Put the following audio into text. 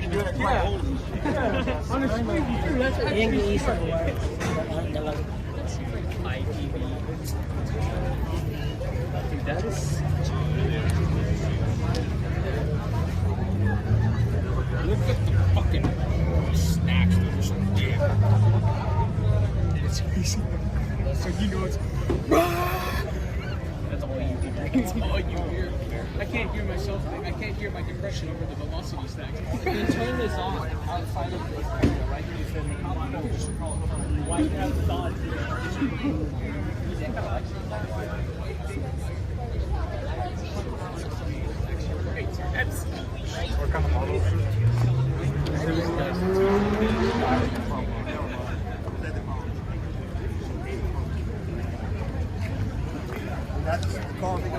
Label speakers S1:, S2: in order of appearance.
S1: trying to do it quite old.
S2: Yung iisa ko.
S3: ITB. Dude, that is. Look at the fucking snacks. Those are so big. It's crazy. So you know it's. That's all you hear. That's all you hear. I can't hear myself. I can't hear my compression over the velocity stacks. If you turn this on outside of this area, right here, you feel me? Why you have the thought? That's
S1: What kind of model? That's the car.